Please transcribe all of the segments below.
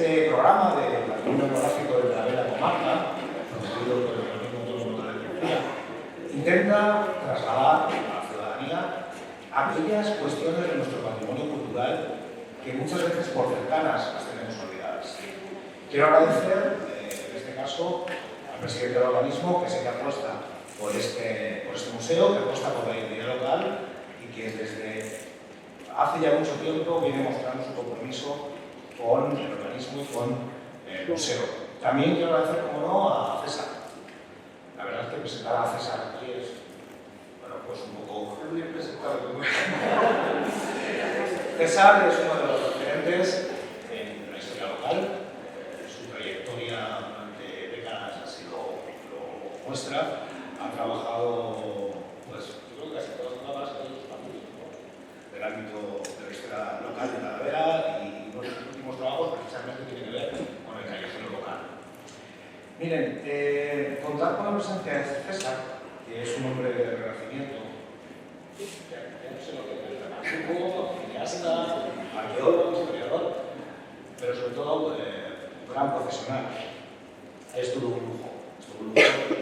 Este programa del patrimonio monográfico de la Comarca, promovido por el Organismo Autónomo de la Cultura, intenta trasladar a la ciudadanía aquellas cuestiones de nuestro patrimonio cultural que muchas veces por cercanas las tenemos olvidadas. Quiero agradecer, en este caso, al presidente del organismo que sé que apuesta por este museo, que apuesta por la identidad local y que desde hace ya mucho tiempo viene mostrando su compromiso con el organismo y con el museo. También quiero agradecer, como no, a César. La verdad es que presentar a César aquí es, bueno, pues un poco... Es muy presentable. César es uno de los referentes en la historia local. Su trayectoria durante décadas así lo muestra. Ha trabajado, pues, yo creo que casi todas las palabras de los partidos, ¿no? Del ámbito de la historia local de Talavera y uno de sus últimos trabajos precisamente tiene que ver con el callejero local. Miren, contar con la presencia de César, que es un hombre de renacimiento, ya no sé lo que es, dramaturgo, cineasta, arqueólogo, historiador, pero sobre todo un gran profesional. Es todo un lujo. Y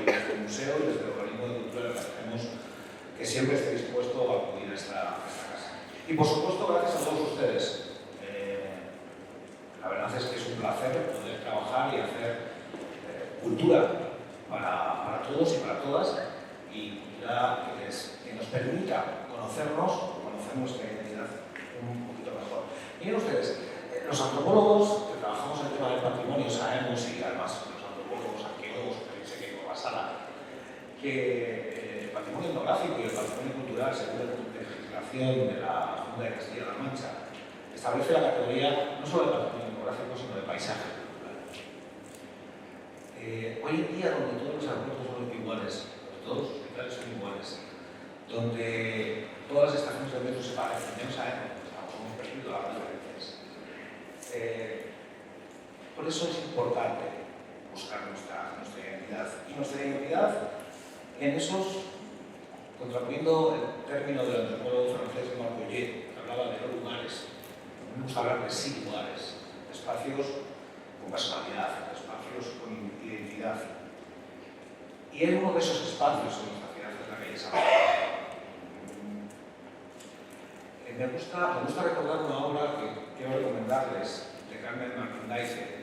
desde el museo y desde el organismo de cultura le agradecemos que siempre esté dispuesto a acudir a esta casa. Y por supuesto, gracias a todos ustedes. La verdad es que es un placer poder trabajar y hacer cultura para todos y para todas, y cultura que nos permita conocernos, conocer nuestra identidad un poquito mejor. Miren ustedes, los antropólogos que trabajamos en el tema del patrimonio sabemos, y además los antropólogos, arqueólogos, que el patrimonio etnográfico y el patrimonio cultural, según la legislación de la Junta de Castilla-La Mancha, establece la categoría no solo de patrimonio etnográfico, sino de paisaje cultural. Hoy en día, donde todos los aeropuertos son iguales, donde todos los hospitales son iguales, donde todas las estaciones de metro se parecen, ya no sabemos, hemos perdido las diferencias. Por eso es importante buscar nuestra identidad. Y nuestra identidad en esos, contraponiendo el término del antropólogo francés Marc Boyer, que hablaba de no lugares, vamos a hablar de sí lugares, espacios con personalidad, espacios con identidad. Y es uno de esos espacios en nuestra ciudad de la calle San me gusta recordar una obra que quiero recomendarles de Carmen Martín-Gaite,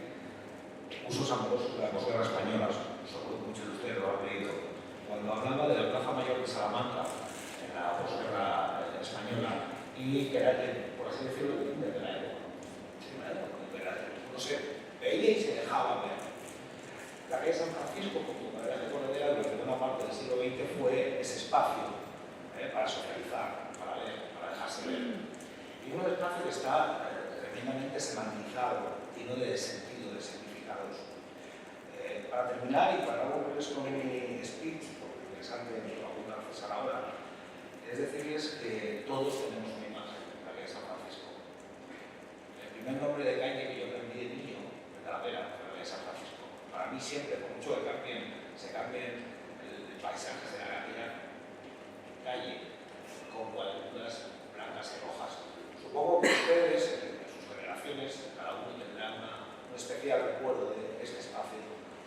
Usos amorosos de la posguerra española, seguro que muchos de ustedes lo han leído, cuando hablaba de la Plaza Mayor de Salamanca en la posguerra española, y que era, por así decirlo, el límite de la época. No sé, veía y se dejaba ver. La calle San Francisco, como manera de corredera, durante buena parte del siglo XX fue ese espacio para socializar, para leer, para dejarse ver. Y un espacio que está tremendamente semantizado, lleno de sentido, de significados. Para terminar, y para no volverles con mi speech, porque es interesante me lo apuntan a César ahora, es decirles que todos tenemos una imagen de la calle San Francisco. El primer nombre de calle que yo aprendí de niño, de Talavera, fue la calle San Francisco. Para mí siempre, por mucho que se cambien el paisaje de aquella calle con cuadrículas blancas y rojas. Supongo que ustedes, en sus generaciones, cada uno tendrá un especial recuerdo de este espacio.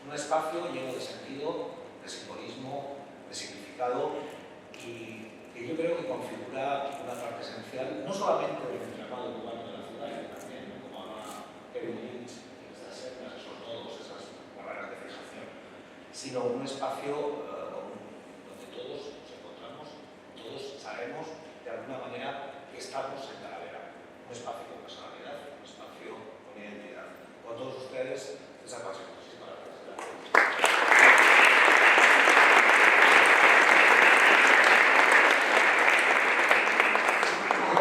Un espacio lleno de sentido, de simbolismo, de significado, y que yo creo que configura una parte esencial, no solamente del entramado urbano de la ciudad, sino también, como hablaba Kevin Lynch, esas sendas, esos nodos, esas barreras de fijación, sino un espacio común, donde todos nos encontramos, todos sabemos de alguna manera que estamos en Talavera. Un espacio con personalidad, un espacio con identidad. Con todos ustedes, César Pacheco.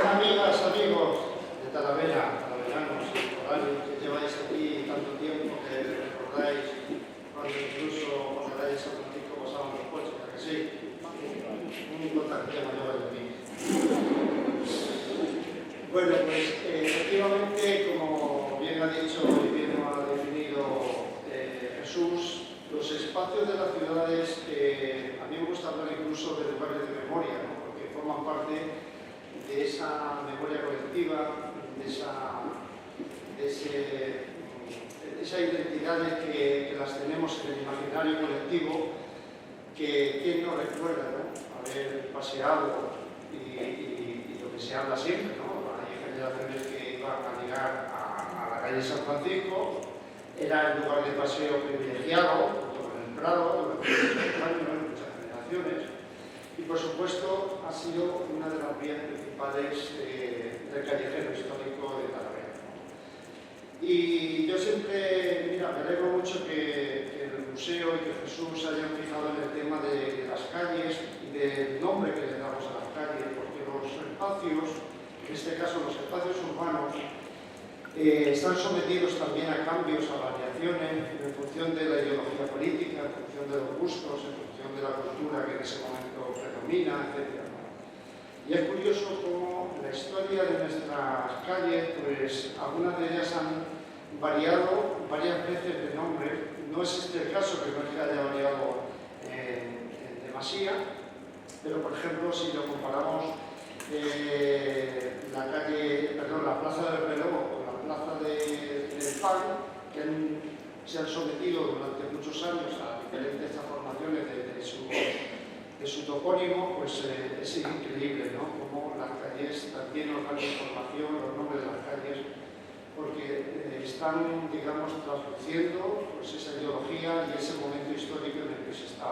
Amigas, amigos de Talavera, talaveranos y foráneos que lleváis aquí tanto tiempo, que recordáis cuando incluso os dais a Francisco pasaban los coches, ¿a que sí? Un importante tema lleváis aquí. Bueno, pues efectivamente, como bien ha dicho y bien lo ha definido Jesús, los espacios de las ciudades, a mí me gusta hablar incluso de lugares de memoria, ¿no? Porque forman parte de esa memoria colectiva, de ese esas identidades que las tenemos en el imaginario colectivo, que quién no recuerda, ¿no? Haber paseado y lo que se habla siempre, ¿no? Hay generaciones que iban a llegar a la calle San Francisco, era el lugar de paseo privilegiado, junto con el Prado, durante muchos años, muchas generaciones, y por supuesto ha sido una de las vías principales del callejero histórico de Talavera. Y yo siempre, mira, me alegro mucho que el museo y que Jesús se hayan fijado en el tema de las calles y del nombre que le damos a las calles, porque los espacios, en este caso los espacios urbanos, están sometidos también a cambios, a variaciones, en función de la ideología política, en función de los gustos, en función de la cultura que en ese momento predomina, etc. Y es curioso cómo la historia de nuestras calles, pues algunas de ellas han variado varias veces de nombre. No es este el caso, que no es que haya variado en demasía, pero por ejemplo, si lo comparamos la Plaza del Reloj con la Plaza del Pan, que se han sometido durante muchos años a diferentes transformaciones de su topónimo, pues es increíble, ¿no? Como las calles también nos dan información, los nombres de las calles, porque están, digamos, traduciendo pues, esa ideología y ese momento histórico en el que se está.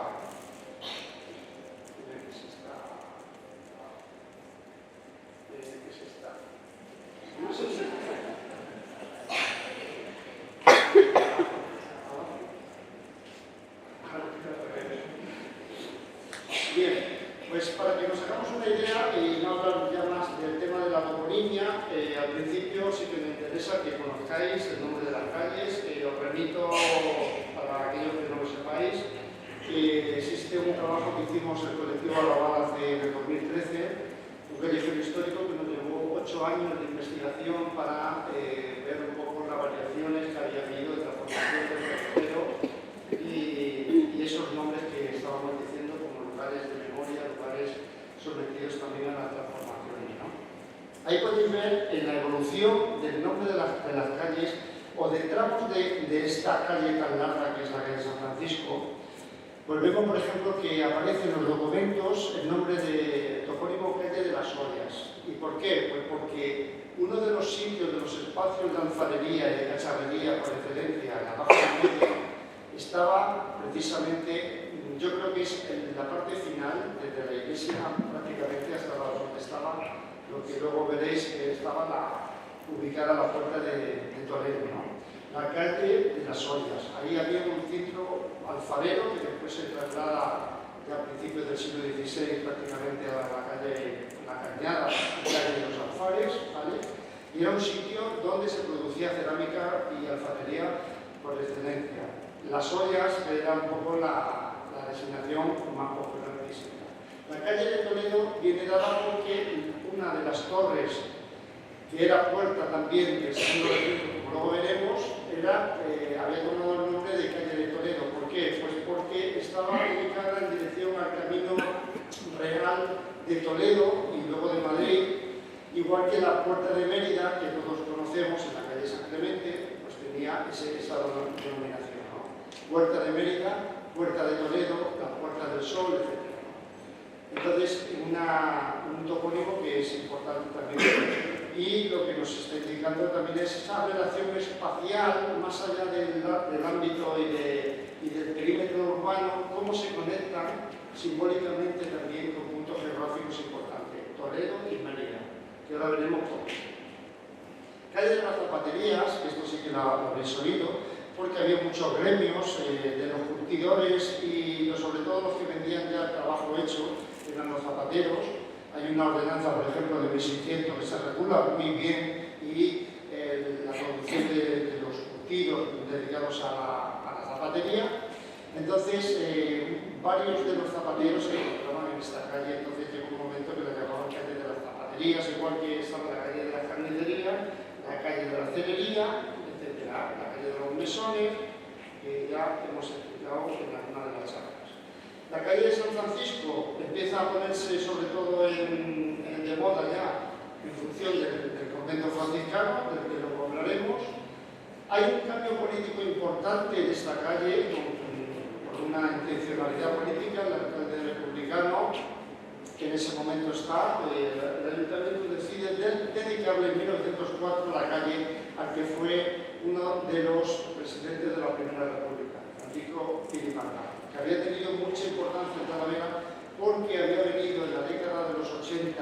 No sé si... Bien, pues para que nos hagamos una idea y no hablar ya más del tema de la toponimia, al principio sí que me interesa que conozcáis el nombre de las calles. Os remito, para aquellos que no lo sepáis, que existe un trabajo que hicimos el colectivo Arrabal en el 2013, un callejero histórico que nos llevó 8 años de investigación para ver un poco las variaciones que había habido de transformación del callejero y esos nombres que estábamos diciendo como lugares de memoria, lugares sometidos también a las transformaciones, ¿no? Ahí podéis ver en la evolución del nombre de las calles o de tramos de esta calle tan larga que es la calle San Francisco. Pues vemos, por ejemplo, que aparece en los documentos el nombre de topónimo calle de las Ollas. ¿Y por qué? Pues porque uno de los sitios, de los espacios de alfarería y de cacharrería por excelencia en la Baja Media, estaba precisamente, yo creo que es en la parte final, desde la iglesia prácticamente hasta donde estaba, lo que luego veréis que estaba ubicada la puerta de Toledo, ¿no? La calle de las Ollas. Ahí había un centro alfarero que después se traslada ya a principios del siglo XVI prácticamente a la calle La Cañada, la calle de los Alfares, ¿vale? Y era un sitio donde se producía cerámica y alfarería por excelencia. Las Ollas era un poco la designación más popularísima. La calle de Toledo viene dada porque una de las torres, que era puerta también del siglo XX, como luego veremos, había tomado el nombre de calle de Toledo. ¿Por qué? Pues porque estaba ubicada en dirección al camino real de Toledo y luego de Madrid, igual que la puerta de Mérida, que todos conocemos en la calle San Clemente, pues tenía esa denominación, ¿no? Puerta de Mérida, Puerta de Toledo, la Puerta del Sol, etc. Entonces, un topónimo que es importante también. Y lo que nos está indicando también es esa relación espacial, más allá del ámbito y del perímetro urbano, cómo se conectan simbólicamente también con puntos geográficos importantes, Toledo y Mérida, que ahora veremos cómo. Calle de las Zapaterías, que esto sí que lo habréis oído, porque había muchos gremios de los curtidores y sobre todo los que vendían ya el trabajo hecho, eran los zapateros. Hay una ordenanza, por ejemplo, de 1600 que se regula muy bien y la producción de los curtidos dedicados a la zapatería. Entonces, varios de los zapateros se encontraban en esta calle, entonces llegó un momento que la llamaban calle de las zapaterías, igual que estaba la calle de la carnicería, la calle de la celería, etc. La calle de los mesones, que ya hemos explicado en alguna de las charlas. La calle de San Francisco empieza a ponerse sobre todo de moda ya en función del convento franciscano, del que luego hablaremos. Hay un cambio político importante en esta calle, por una intencionalidad política. El alcalde republicano, que en ese momento está, el ayuntamiento decide dedicarle en 1904 la calle al que fue uno de los presidentes de la Primera República, Francisco Pirimarca, que había tenido mucha importancia en Talavera porque había venido en la década de los 80,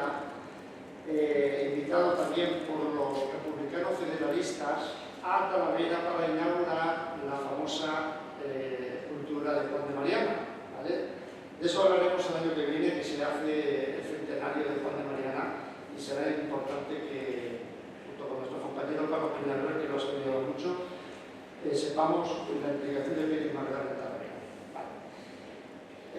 invitado también por los republicanos federalistas a Talavera para inaugurar la famosa cultura de Juan de Mariana, ¿vale? De eso hablaremos el año que viene, que se hace el centenario de Juan de Mariana, y será importante que, junto con nuestro compañero Pablo Peñalver, que lo ha estudiado mucho, sepamos la implicación de Pérez Margal en Talavera.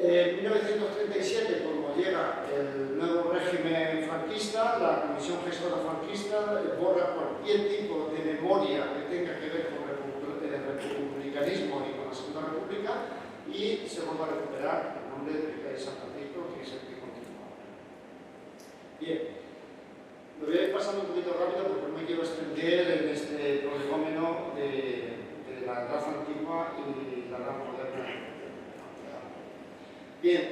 En 1937, como llega el nuevo régimen franquista, la Comisión Gestora Franquista borra cualquier tipo de memoria que tenga que ver con el republicanismo y con la Segunda República, y se vuelve a recuperar el nombre de Calle San Francisco, que es el que continúa. Bien, lo voy a ir pasando un poquito rápido porque no me quiero extender en este prolegómeno de la edad antigua y la edad moderna. Bien,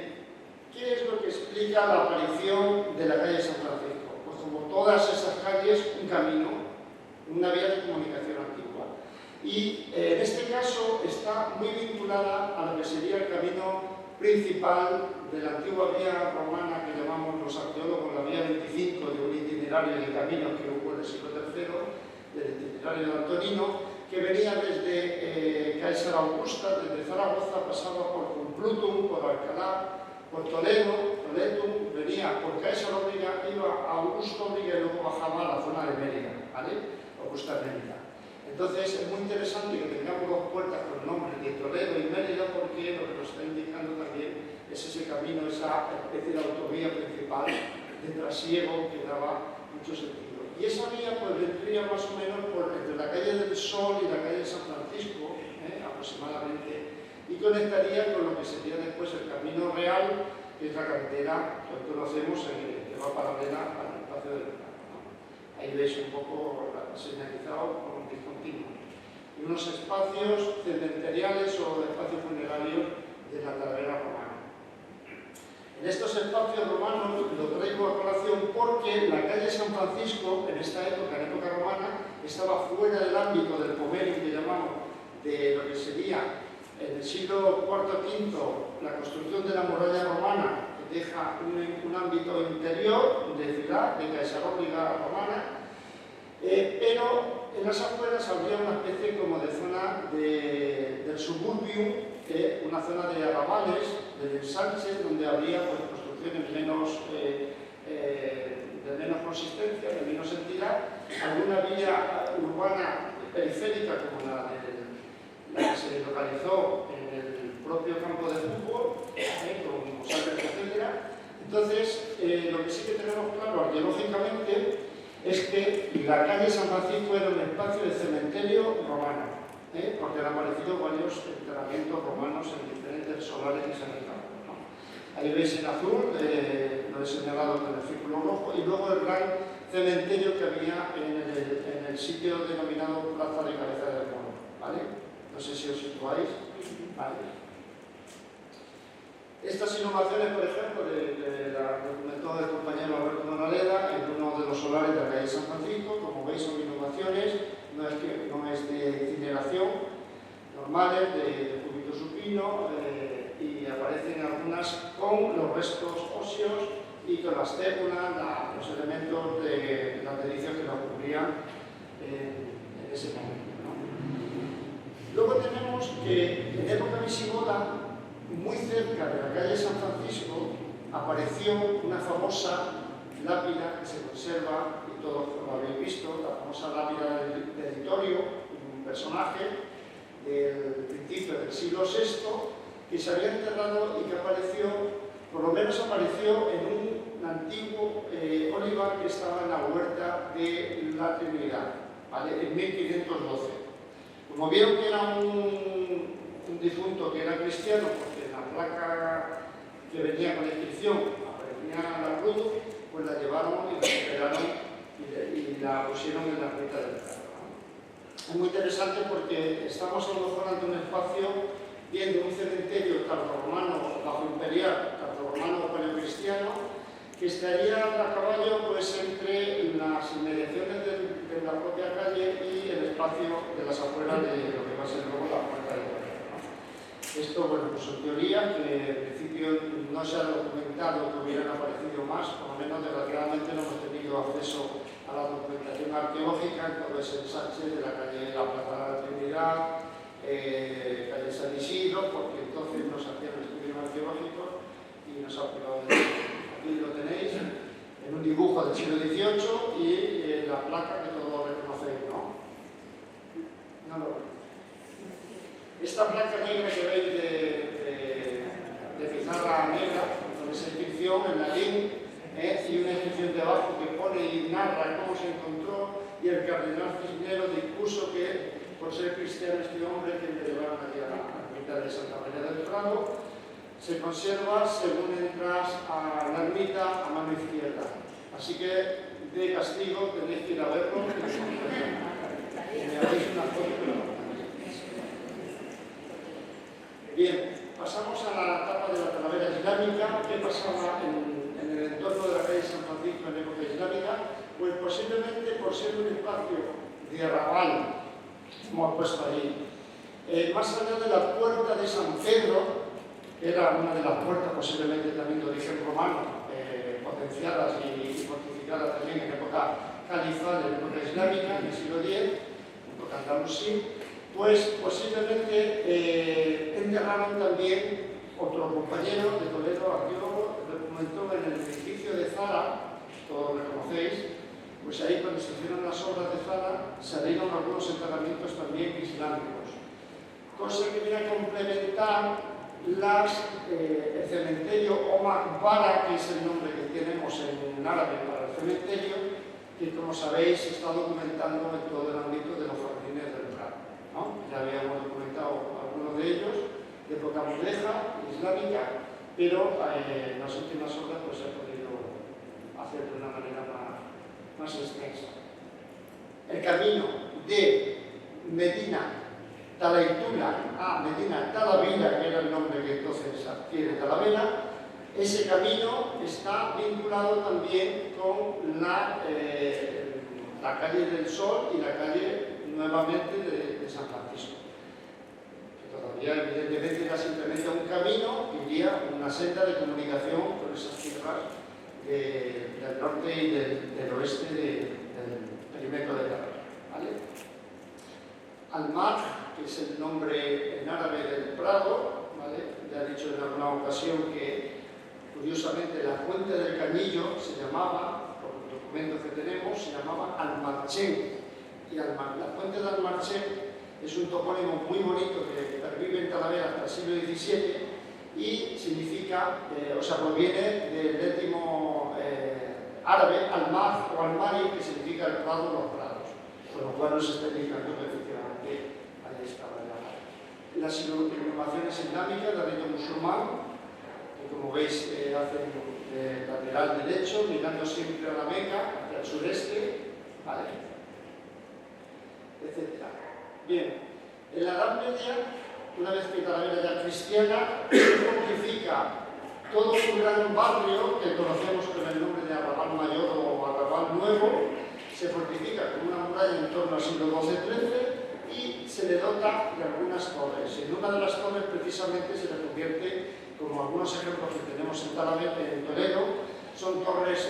¿qué es lo que explica la aparición de la calle San Francisco? Pues como todas esas calles, un camino, una vía de comunicación antigua. Y en este caso está muy vinculada a lo que sería el camino principal de la antigua vía romana que llamamos los arqueólogos la vía 25, de un itinerario de caminos que hubo en el siglo III, del itinerario de Antonino, que venía desde Caesar Augusta, desde Zaragoza, pasaba por Complutum, por Alcalá, por Toledo, venía por Caesar Óbriga, iba a Augusto Óbriga y luego bajaba a la zona de Mérida, ¿vale? Augusta Mérida. Entonces es muy interesante que tengamos dos puertas con el nombre de Toledo y Mérida, porque lo que nos está indicando también es ese camino, esa especie de autovía principal de trasiego que daba mucho sentido. Y esa vía pues vendría más o menos por entre la calle del Sol y la calle de San Francisco, aproximadamente, y conectaría con lo que sería después el Camino Real, que es la carretera que conocemos, que va paralela al espacio del Prado, ¿no? Ahí veis un poco señalizado con discontinuo. Y unos espacios cementeriales o espacios funerarios de la Talavera romana. En estos espacios romanos lo traigo a colación porque la calle San Francisco, en esta época, en época romana, estaba fuera del ámbito del pomerium que llamamos, de lo que sería en el siglo IV-V la construcción de la muralla romana, que deja un ámbito interior de ciudad, de Caesaróbriga romana, pero en las afueras habría una especie como de zona del suburbium, una zona de arrabales, de ensanches, donde habría pues, construcciones de menos consistencia, de menos entidad, alguna vía urbana periférica como la que se localizó en el propio campo de fútbol, con Mosalbert, etc. Entonces, lo que sí que tenemos claro arqueológicamente es que la calle San Francisco era un espacio de cementerio romano, porque han aparecido varios enterramientos romanos en diferentes solares que se han encontrado, ¿no? Ahí veis en azul, lo he señalado con el círculo rojo, y luego el gran cementerio que había en el sitio denominado Plaza de Cabeza del Mono, ¿vale? No sé si os situáis. Vale. Estas innovaciones, por ejemplo, la documentó el compañero Alberto Moraleda en uno de los solares de la calle San Francisco. Como veis, son innovaciones, no es de incineración, normales, de cúbito supino, y aparecen algunas con los restos óseos y con las células, los elementos de la pericia que la ocurrían en ese momento, ¿no? Luego tenemos que en época visigoda, muy cerca de la calle San Francisco, apareció una famosa lápida que se conserva, y todos lo habéis visto, la famosa lápida de Editorio, un personaje del principio del siglo VI, que se había enterrado y que apareció, por lo menos apareció en un antiguo olivar que estaba en la huerta de la Trinidad, ¿vale? En 1512. Como vieron que era un difunto que era cristiano, porque en la placa que venía con la inscripción aparecía la cruz, pues la llevaron y la recuperaron y la pusieron en la ermita del Prado, ¿no? es muy interesante porque estamos a lo mejor ante un espacio viendo un cementerio tardorromano bajo imperial, tardorromano o paleocristiano, que estaría a caballo pues, entre las inmediaciones de la propia calle y el espacio de las afueras de lo que va a ser luego la puerta de Toledo, ¿no? Esto, bueno, pues en teoría, que en principio no se ha documentado que hubieran aparecido más, por lo menos desgraciadamente no hemos tenido acceso a la documentación arqueológica en todo ese ensanche de la calle La Plaza de la Trinidad, calle San Isidro, porque entonces nos hacían estudios arqueológicos y nos ha pegado aquí lo tenéis, en un dibujo del siglo XVIII y la placa que todos reconocéis, ¿no? No lo veis. Esta placa negra que veis de pizarra negra, con esa inscripción en latín, y una inscripción debajo que pone y narra cómo se encontró, y el cardenal Cisneros dispuso que, por ser cristiano este hombre, que le llevaron allí a la ermita de Santa María del Prado, se conserva según entras a la ermita a mano izquierda. Así que, de castigo, tenéis que ir a verlo. Y me haréis una foto, pero... Bien, pasamos a la etapa de la Talavera islámica. ¿Qué pasaba en el entorno de la calle San Francisco en época islámica? Pues posiblemente por ser un espacio de arrabal, como ha puesto ahí, más allá de la puerta de San Pedro, que era una de las puertas posiblemente también de origen romano, potenciadas y fortificadas también en época califal, en época islámica, en el siglo X, en época andalusí, pues posiblemente enterraron también otro compañero de Toledo, arqueólogo, documentó en el edificio de Zara, todos lo conocéis, pues ahí cuando se hicieron las obras de Zara salieron algunos enterramientos también islámicos, cosa que viene a complementar el cementerio o Maqbara, que es el nombre que tenemos en árabe para el cementerio, que como sabéis se está documentando en todo el ámbito de los jardines del Prado, ¿no? Ya habíamos documentado algunos de ellos de época mudéjar, islámica, pero en las últimas obras pues, se ha podido hacer de una manera más extensa. El camino de Medina Talaitula a Medina Talavera, que era el nombre que entonces adquiere Talavera, ese camino está vinculado también con la calle del Sol y la calle nuevamente de San Francisco, que todavía evidentemente era simplemente un camino que iría una senda de comunicación con esas tierras del norte y del oeste del perímetro de Talavera, ¿vale? Al-Mar, que es el nombre en árabe del Prado, ¿vale? Ya he dicho en alguna ocasión que, curiosamente, la fuente del Cañillo se llamaba, por los documentos que tenemos, se llamaba Al-Marchén. Y la fuente de Al-Marchén es un topónimo muy bonito que pervive en Talavera hasta el siglo XVII y significa, proviene del étimo árabe Al-Mar o Al-Mari, que significa el prado o los prados, con lo cual nos está indicando que efectivamente ahí estaba las inhumaciones islámicas del rito musulmán, que como veis hacen lateral derecho, mirando siempre a la Meca, hacia el sureste, ¿vale? Etcétera. Bien, en la Edad Media, una vez que Talavera ya cristiana, se fortifica todo un gran barrio que conocemos con el nombre de Arrabal Mayor o Arrabal Nuevo, se fortifica con una muralla en torno al siglo XII-XIII y se le dota de algunas torres. En una de las torres precisamente se le convierte, como algunos ejemplos que tenemos en Talavera, en Toledo, son torres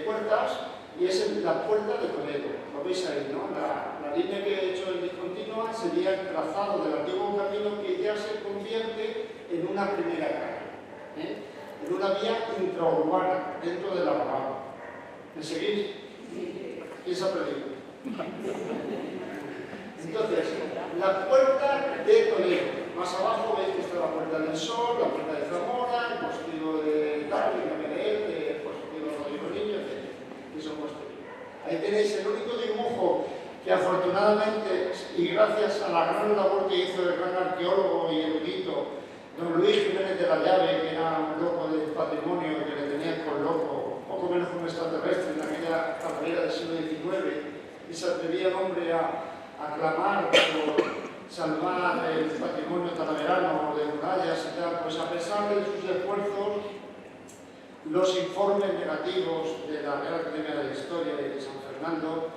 puertas y es la puerta de Toledo. Lo veis ahí, ¿no? La línea que he hecho en discontinua sería el trazado del antiguo camino que ya se convierte en una primera calle, en una vía intraurbana dentro de la Arrabal. ¿Me seguís? ¿Quién se ha perdido? Entonces, la puerta de Toledo. Más abajo veis que está la Puerta del Sol, la Puerta de Zamora, el postigo de Tal, el postigo de Rodrigo Niño, etc. Y son posteriores. Ahí tenéis el único dibujo que afortunadamente, y gracias a la gran labor que hizo el gran arqueólogo y erudito don Luis Jiménez de la Llave, que era un loco del patrimonio que le tenía con loco, poco menos como extraterrestre en aquella carrera del siglo XIX, y se atrevía el hombre a a clamar por salvar el patrimonio talaverano de murallas y tal, pues a pesar de sus esfuerzos, los informes negativos de la Real Academia de la Historia y de San Fernando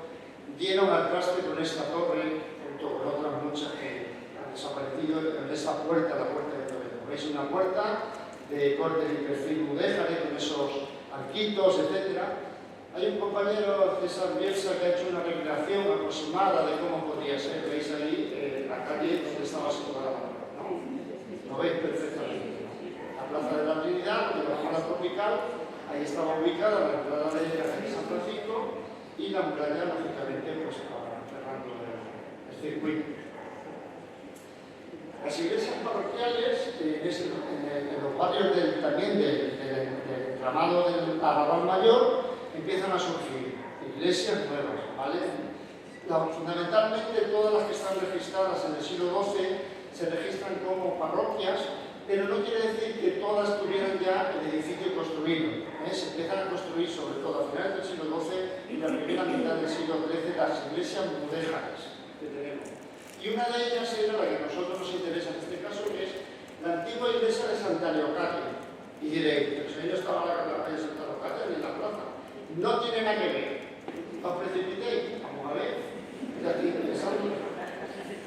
dieron al traste con esta torre, junto con otras muchas que han desaparecido, en esa puerta, la puerta de Toledo. Veis una puerta de corte y perfil mudéjare, con esos arquitos, etc. Hay un compañero, César Bielsa, que ha hecho una recreación aproximada de cómo podría ser. Veis ahí la calle donde estaba situada la torre, ¿no? Lo veis perfectamente. La Plaza de la Trinidad, donde la zona tropical, ahí estaba ubicada la entrada de San Francisco y la muralla, lógicamente, pues estaba cerrando el circuito. Las iglesias parroquiales, en los barrios también del entramado del Arrabal Mayor, empiezan a surgir iglesias nuevas, ¿vale? Fundamentalmente todas las que están registradas en el siglo XII se registran como parroquias, pero no quiere decir que todas tuvieran ya el edificio construido. Se empiezan a construir, sobre todo a finales del siglo XII y la primera mitad del siglo XIII, las iglesias mudéjares que tenemos. Y una de ellas era la que a nosotros nos interesa en este caso, que es la antigua iglesia de Santa Leocadia. Y diréis, pero si no estaba la calle Santa Leocadia ni en la plaza. No tiene nada que ver. ¿Os precipitéis? Vamos a ver.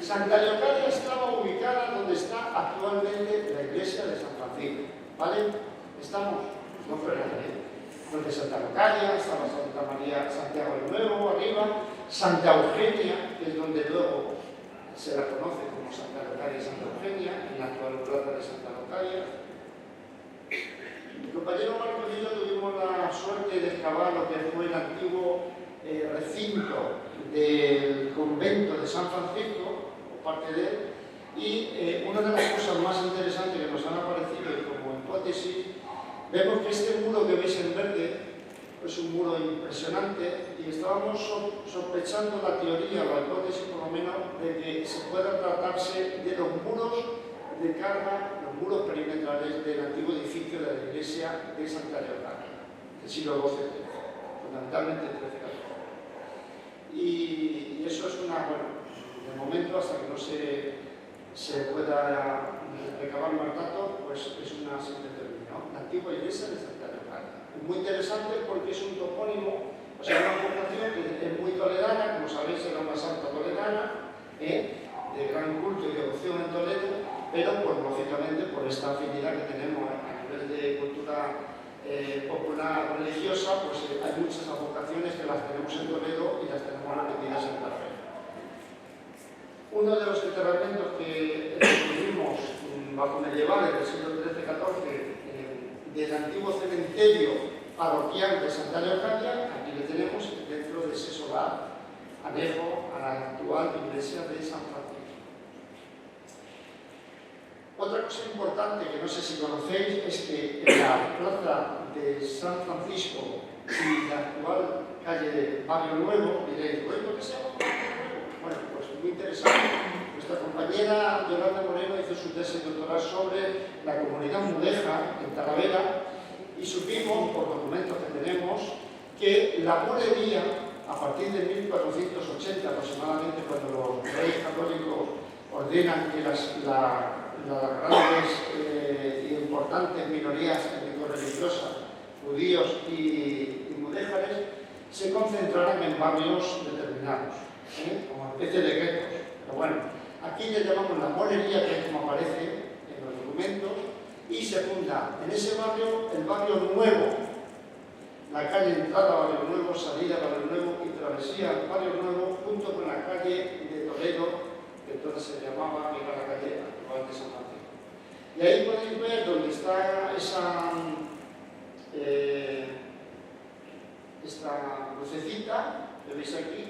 Santa Leocadia estaba ubicada donde está actualmente la iglesia de San Francisco. ¿Vale? ¿Estamos? No fue nada. Donde Santa Leocadia, estaba Santa María Santiago el Nuevo, arriba. Santa Eugenia, que es donde luego se la conoce como Santa Leocadia y Santa Eugenia, en la actual plaza de Santa Leocadia. Mi compañero Marcos y yo tuvimos la suerte de excavar lo que fue el antiguo recinto del convento de San Francisco, o parte de él, y una de las cosas más interesantes que nos han aparecido como hipótesis, vemos que este muro que veis en verde es un muro impresionante y estábamos sospechando la teoría, la hipótesis por lo menos, de que se pueda tratarse de los muros de carga, los muros perimetrales del antiguo edificio de la iglesia de Santa Leocadia, del siglo XII, fundamentalmente XIII-XIV. Y eso es una, bueno, de momento hasta que no se pueda recabar más datos, pues es una simple teoría, ¿no? La antigua iglesia de Santa Leocadia. Es muy interesante porque es un topónimo, o sea, una población que es muy toledana, como sabéis era una santa toledana, de gran culto y devoción en Toledo, pero pues, lógicamente por esta afinidad que tenemos a nivel de cultura popular religiosa, pues hay muchas advocaciones que las tenemos en Toledo y las tenemos repetidas en la fe. Uno de los enterramientos que tuvimos bajo medievales del siglo XIII-XIV del antiguo cementerio parroquial de Santa Leocadia, aquí le tenemos dentro de ese solar anejo a la actual iglesia de San Francisco. Otra cosa importante que no sé si conocéis es que en la plaza de San Francisco y la actual calle de Barrio Nuevo, diréis, ¿por qué se llama Barrio Nuevo? Bueno, pues muy interesante. Nuestra compañera Yolanda Moreno hizo su tesis doctoral sobre la comunidad mudéjar en Talavera y supimos, por documentos que tenemos, que la molería, a partir de 1480 aproximadamente, cuando los reyes católicos ordenan que las grandes e importantes minorías étnico-religiosas, judíos y mudéjares, se concentraran en barrios determinados, como especie de guetos. Pero bueno, aquí le llamamos la molería, que es como aparece en los documentos, y se funda en ese barrio el Barrio Nuevo, la calle entrada a Barrio Nuevo, salida a Barrio Nuevo y travesía al Barrio Nuevo, junto con la calle de Toledo, que entonces se llamaba, que era la calle actual de San Francisco. Y ahí podéis ver dónde está esta lucecita que veis aquí,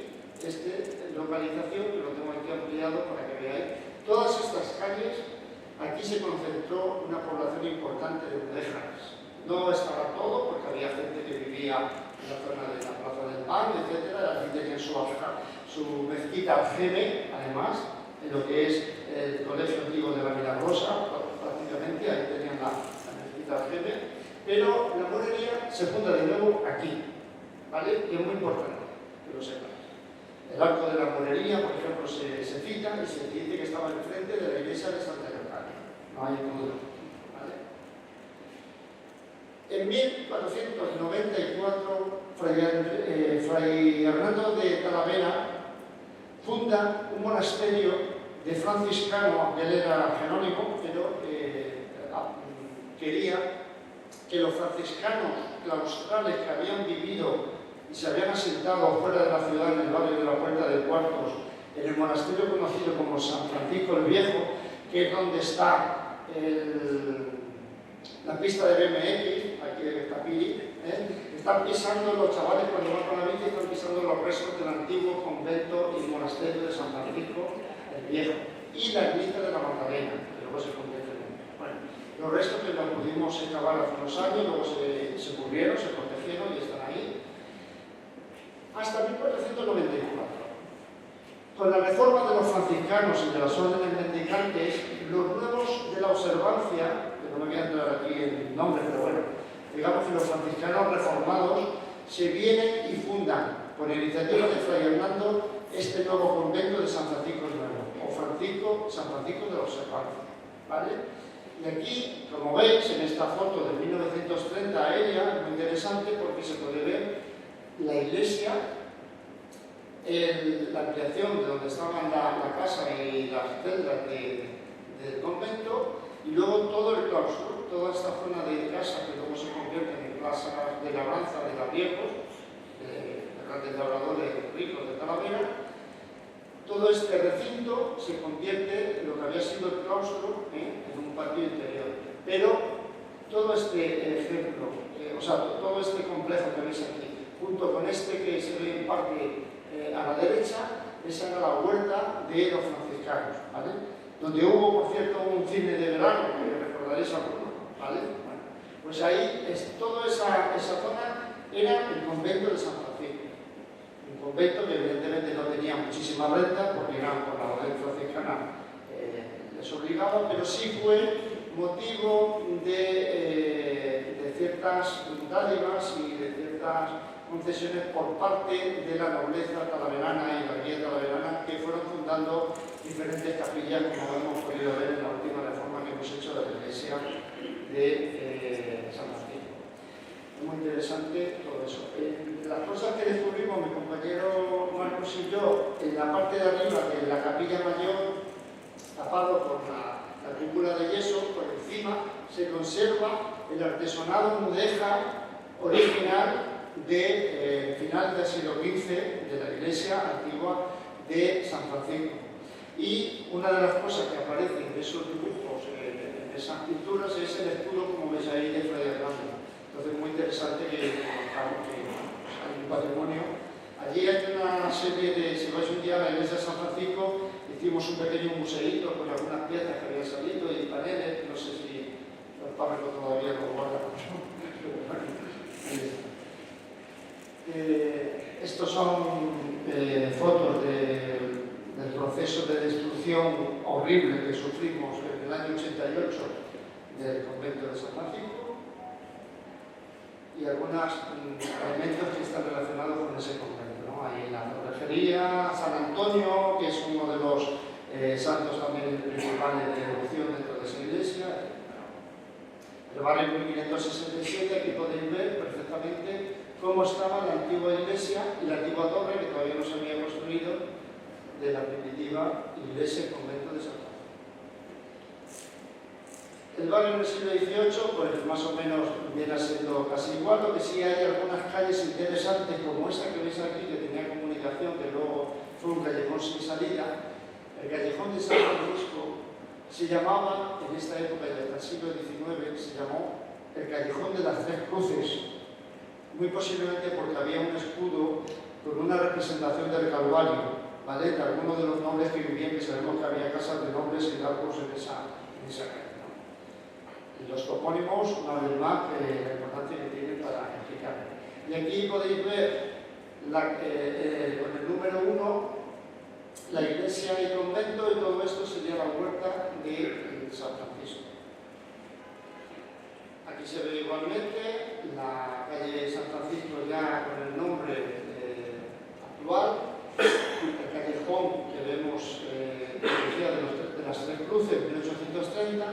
localización, que lo tengo aquí ampliado para que veáis. Todas estas calles, aquí se concentró una población importante de mudéjares. No estaba todo, porque había gente que vivía en la zona de la Plaza del Pan, etc. Aquí tenían su mezquita Alceme, además, en lo que es el colegio antiguo de la Milagrosa, prácticamente, ahí tenían la mezquita Alceme. Pero la molería se funda de nuevo aquí, ¿vale? Y es muy importante que lo sepáis. El arco de la Morería, por ejemplo, se cita y se dice que estaba enfrente de la iglesia de Santa Leocadia. No hay duda. ¿Vale? En 1494, Fray Hernando de Talavera funda un monasterio de franciscano, que él era jerónimo, pero quería que los franciscanos claustrales que habían vivido y se habían asentado fuera de la ciudad, en el barrio de la Puerta de Cuartos, en el monasterio conocido como San Francisco el Viejo, que es donde está la pista de BMX, aquí de Tapiri, están pisando los chavales cuando van con la bici, están pisando los restos del antiguo convento y monasterio de San Francisco el Viejo y la ermita de la Magdalena, que luego se convierte en... Bueno, los restos que los pudimos excavar hace unos años, luego se cubrieron, se protegieron y están ahí. Hasta 1494. Con la reforma de los franciscanos y de las órdenes mendicantes, los nuevos de la observancia, que no me voy a entrar aquí en nombre, pero bueno, digamos que los franciscanos reformados se vienen y fundan, por iniciativa de Fray Hernando, este nuevo convento de San Francisco el Nuevo, o San Francisco de la Observancia. ¿Vale? Y aquí, como veis, en esta foto de 1930 aérea, es muy interesante porque se puede ver la iglesia, la ampliación de donde estaban la casa y las celdas del convento, y luego todo el claustro, toda esta zona de casa que luego se convierte en plazas de labranza de labriegos, de grandes labradores ricos de Talavera. Todo este recinto se convierte en lo que había sido el claustro, en un patio interior. Pero todo este ejemplo, todo este complejo que veis aquí, junto con este que se ve en parte a la derecha, esa era la huerta de los franciscanos, ¿vale? Donde hubo, por cierto, un cine de verano, que recordaréis alguno, ¿vale? Bueno, pues ahí, toda esa zona era el convento de San Francisco. Un convento que evidentemente no tenía muchísima renta, porque era por la orden franciscana les obligaba, pero sí fue motivo de ciertas dádivas y de ciertas concesiones por parte de la nobleza talaverana y la guía talaverana, que fueron fundando diferentes capillas, como hemos podido ver en la última reforma que hemos hecho de la iglesia de San Francisco. Es muy interesante todo eso. Las cosas que descubrimos mi compañero Marcos y yo, en la parte de arriba de la capilla mayor, tapado por la cúpula de yeso, por encima se conserva el artesonado mudéjar original de final del siglo XV de la iglesia antigua de San Francisco. Y una de las cosas que aparecen de esos dibujos, en esas pinturas, es el escudo, como veis ahí, de Fray Hernando. Entonces es muy interesante que conozcamos que hay un patrimonio. Allí hay una serie de, si vais un día a la iglesia de San Francisco, hicimos un pequeño museíto con algunas piezas que habían salido y paneles, no sé si los párrafos todavía lo guardan. Estos son fotos del proceso de destrucción horrible que sufrimos en el año 88 del convento de San Francisco y algunos elementos que están relacionados con ese convento, ¿no? Hay la cerrajería, San Antonio, que es uno de los santos también principales de devoción dentro de esa iglesia. El barrio 1567, aquí podéis ver perfectamente cómo estaba la antigua iglesia y la antigua torre, que todavía no se había construido, de la primitiva iglesia y convento de San Francisco. El barrio en el siglo XVIII, pues más o menos viene siendo casi igual, lo que sí hay algunas calles interesantes, como esta que veis aquí, que tenía comunicación, que luego fue un callejón sin salida. El callejón de San Francisco se llamaba, en esta época y hasta el siglo XIX, se llamó el Callejón de las Tres Cruces, muy posiblemente porque había un escudo con una representación del Calvario, ¿vale? De algunos de los nobles que vivían, que sabemos que había casas de nobles y largos en esa calle, ¿no? Y los topónimos, una vez más, la importancia que tienen para explicar. Y aquí podéis ver con el número 1 la iglesia y convento, y todo esto sería la huerta de San Francisco. Aquí se ve igualmente la calle San Francisco ya con el nombre actual, cruce en 1830.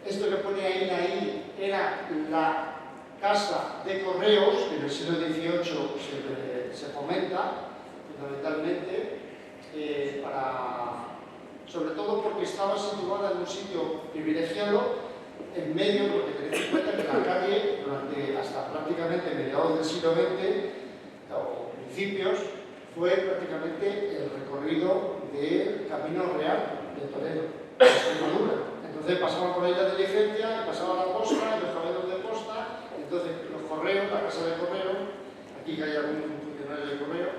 Esto que pone ahí era la casa de correos, que en el siglo XVIII se fomenta fundamentalmente, sobre todo porque estaba situada en un sitio privilegiado en medio, porque tenéis en cuenta que la calle, hasta prácticamente mediados del siglo XX o principios, fue prácticamente el recorrido del Camino Real de Toledo, de Extremadura. Entonces pasaban por ahí la diligencia, pasaba la posta, los caballos de posta, entonces los correos, la casa de correo, aquí que hay algún funcionario de correo,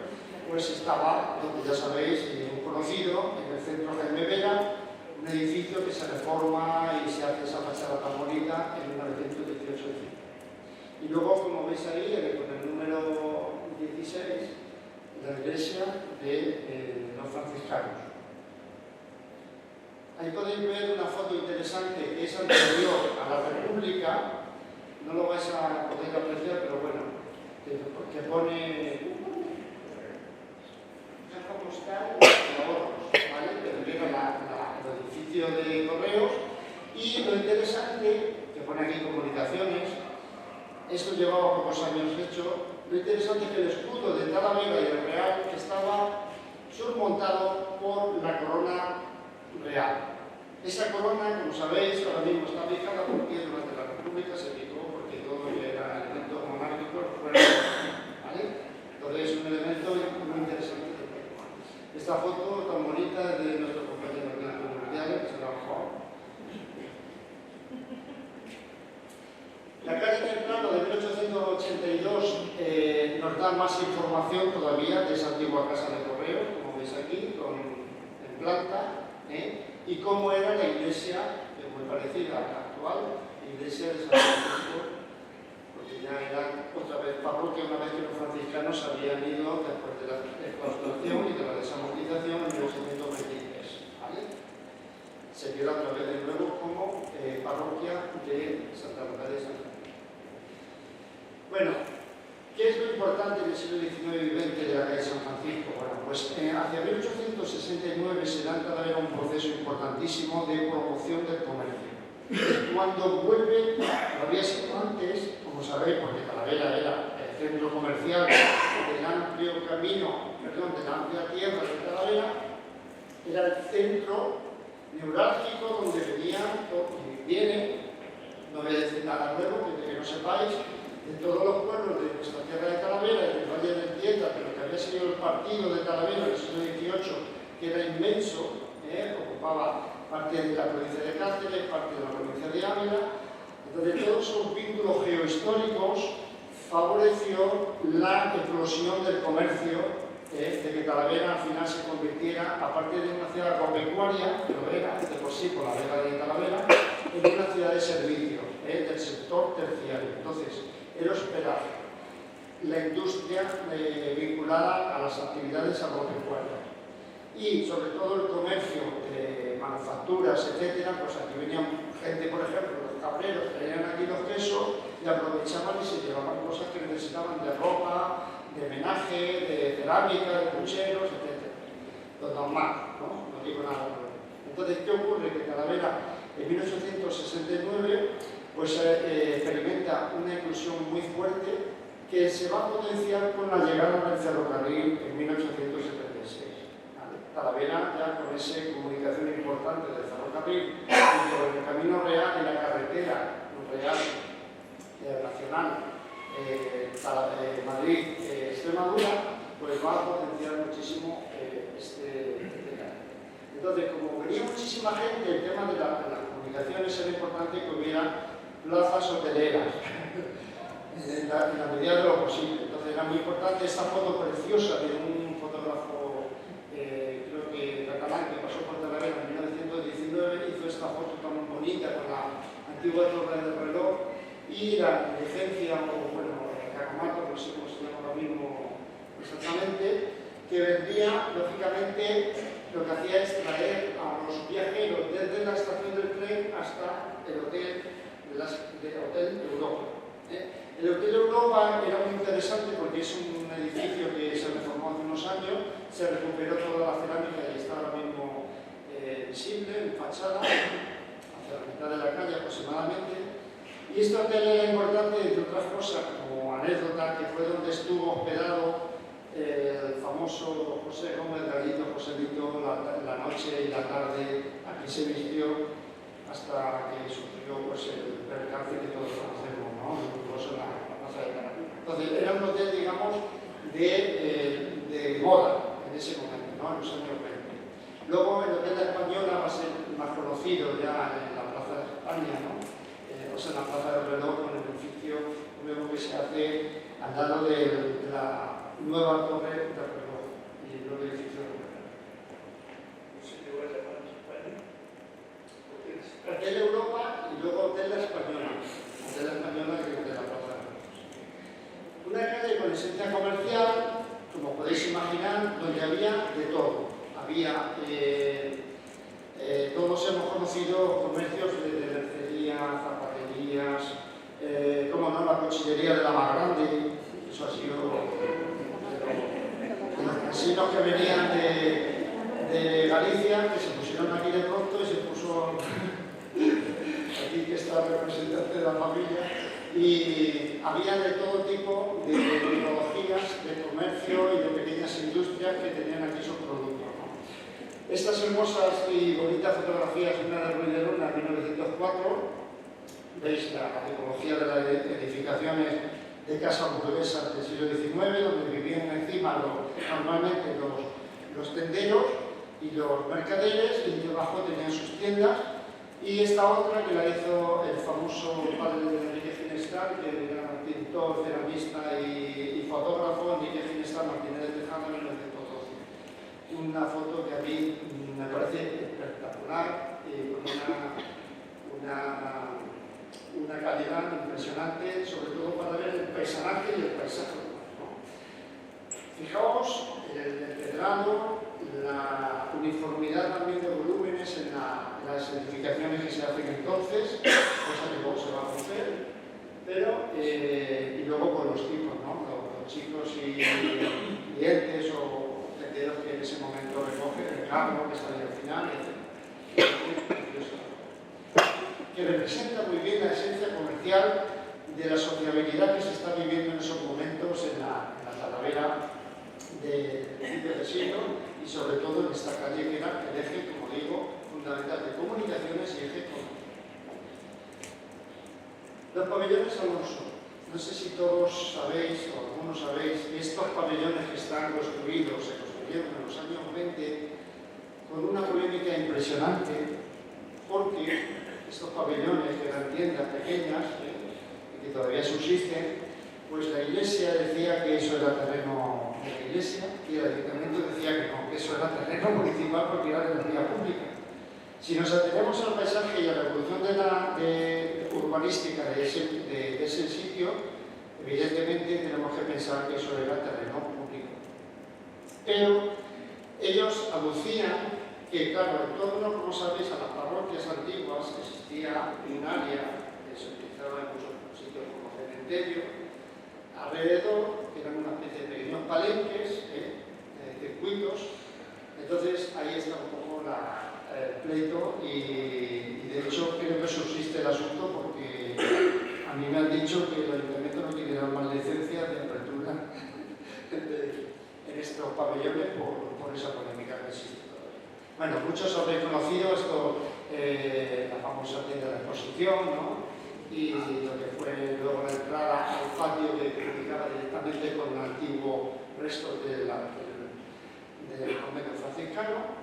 pues estaba, donde ya sabéis, muy conocido, en el centro Jaime Vera, un edificio que se reforma y se hace esa fachada tan bonita en 1918. Y luego, como veis ahí, con el número 16, la iglesia de los franciscanos. Ahí podéis ver una foto interesante que es anterior a la República, no lo vais a poder apreciar, pero bueno, que pone caja postal de ahorros, ¿vale? Pero era el edificio de correos, y lo interesante, que pone aquí comunicaciones, esto llevaba pocos años hecho, lo interesante es que el escudo de Talavera y el Real estaba surmontado por la corona real. Esa corona, como sabéis, ahora mismo está fijada porque durante la República se fijó porque todo era elemento monárquico, ¿vale? Entonces es un elemento muy interesante. Esta foto tan bonita es de nuestro compañero Blanco Mundial, que se trabajó. La calle del plano de 1882 nos da más información todavía de esa antigua casa de correos, como veis aquí, en planta, y cómo era la iglesia, que es muy parecida a la actual, iglesia de San Francisco, porque ya era otra vez parroquia, una vez que los franciscanos habían ido después de la clausuración y de la desamortización en 1823. ¿Vale? Se queda otra vez de nuevo como parroquia de Santa Rosa de San Francisco. Bueno, ¿qué es lo importante del siglo XIX y XX de la calle San Francisco? Bueno, pues hacia 1869 se da en Talavera un proceso importantísimo de promoción del comercio. Cuando vuelve, lo había sido antes, como sabéis, porque Talavera era el centro comercial del amplio camino, perdón, de la amplia tierra de Talavera, era el centro neurálgico donde venían, y viene, no voy a decir nada nuevo, que no sepáis, de todos los pueblos de nuestra tierra de Talavera, del Valle del Tieta, pero que había sido el partido de Talavera en el siglo XVIII, que era inmenso, ocupaba parte de la provincia de Cáceres, parte de la provincia de Ávila. Entonces, todos esos vínculos geohistóricos favoreció la eclosión del comercio, de que Talavera al final se convirtiera, aparte de una ciudad agropecuaria, que lo era de por sí por la vega de Talavera, en una ciudad de servicio, del sector terciario. Entonces, era esperar la industria vinculada a las actividades agropecuarias y sobre todo el comercio de manufacturas, etcétera. Pues aquí venían gente, por ejemplo, los cabreros traían aquí los quesos y aprovechaban y se llevaban cosas que necesitaban de ropa, de menaje, de cerámica, de pucheros, etcétera. Lo normal, ¿no? No digo nada nuevo. Entonces, ¿qué ocurre? Que Talavera en 1869 pues experimenta una inclusión muy fuerte que se va a potenciar con la llegada del ferrocarril en 1876. ¿Vale? Talavera ya con esa comunicación importante del ferrocarril, junto con el Camino Real y la carretera real nacional Madrid-Extremadura, pues va a potenciar muchísimo este canal. Entonces, como venía muchísima gente, el tema de las comunicaciones era importante que hubiera plazas hoteleras en la medida de lo posible. Entonces era muy importante esta foto preciosa de un fotógrafo, creo que catalán, que pasó por Talavera en 1919, hizo esta foto tan bonita con la antigua torre del reloj y la diligencia, o bueno, el carromato, no sé cómo se llama ahora mismo exactamente, que vendría, lógicamente, lo que hacía es traer a los viajeros desde la estación del tren hasta el hotel Hotel Europa. El Hotel Europa era muy interesante porque es un edificio que se reformó hace unos años, se recuperó toda la cerámica y está ahora mismo visible, en fachada, hacia la mitad de la calle aproximadamente. Y este hotel era importante, entre otras cosas, como anécdota, que fue donde estuvo hospedado el famoso José Gómez Gallito, Joselito, la noche y la tarde a que se vistió hasta que sufrió pues, el percance que todos conocemos, ¿no? Incluso en la plaza de Caracas. Entonces, era un hotel, digamos, de moda en ese momento, ¿no? En los años 20. Luego, el Hotel La Española va a ser más conocido ya en la Plaza de España, ¿no? O sea, en la Plaza del Reloj, con el edificio nuevo que se hace al lado de la nueva torre del reloj y el nuevo edificio del reloj. Hotel Europa y luego Hotel La Española. Hotel La Española que es de la Plaza del Reloj. Una calle con esencia comercial, como podéis imaginar, donde había de todo. Había, todos hemos conocido comercios de mercería, zapaterías, como no, la cuchillería de la más grande, eso ha sido de los casinos que venían de Galicia, que se pusieron aquí de pronto y se puso aquí que está el representante de la familia, y había de todo tipo de tecnologías, de comercio y de pequeñas industrias que tenían aquí sus productos, ¿no? Estas hermosas y bonitas fotografías, una de Ruiz de Luna, 1904, veis la tipología de las edificaciones de casas burguesas del siglo XIX, donde vivían encima normalmente los tenderos y los mercaderes, y debajo tenían sus tiendas. Y esta otra que la hizo el famoso padre de Enrique Finestral, que era pintor, ceramista y fotógrafo, Enrique Finestral Martínez de Tejada, en 1912. Una foto que a mí me parece espectacular, con una calidad impresionante, sobre todo para ver el paisanaje y el paisaje, ¿no? Fijaos el empedrado, la uniformidad también de volúmenes en las edificaciones que se hacen entonces, cosa que luego se va a romper, pero y luego con los tipos, ¿no? Los chicos y clientes o tenderos que en ese momento recogen el carro que está ahí al final, etc. Que representa muy bien la esencia comercial de la sociabilidad que se está viviendo en esos momentos en la Talavera de principios del siglo, y sobre todo en esta calle que era el eje, como digo, fundamental de comunicaciones y eje económico. Los pabellones Alonso. No sé si todos sabéis, o algunos sabéis, que estos pabellones que están construidos, se construyeron en los años 20 con una polémica impresionante, porque estos pabellones, que eran tiendas pequeñas, que todavía subsisten, pues la Iglesia decía que eso era terreno de la Iglesia y el Ayuntamiento decía que no, que eso era terreno municipal porque era de la vía pública. Si nos atenemos al paisaje y a la evolución urbanística de ese sitio, evidentemente tenemos que pensar que eso era terreno público. Pero ellos aducían que, claro, en torno, como sabéis, a las parroquias antiguas existía un área que se utilizaba en muchos sitios como cementerio, alrededor, que eran una especie de pequeños palenques, circuitos. Entonces ahí está un poco el pleito y de hecho creo que subsiste el asunto porque a mí me han dicho que el Ayuntamiento no quiere dar más licencias de apertura en estos pabellones por esa polémica que existe todavía. Bueno, muchos habréis conocido esto, la famosa tienda de exposición, ¿no? Y lo que fue luego la entrada al patio que comunicaba directamente con el antiguo resto del convento franciscano,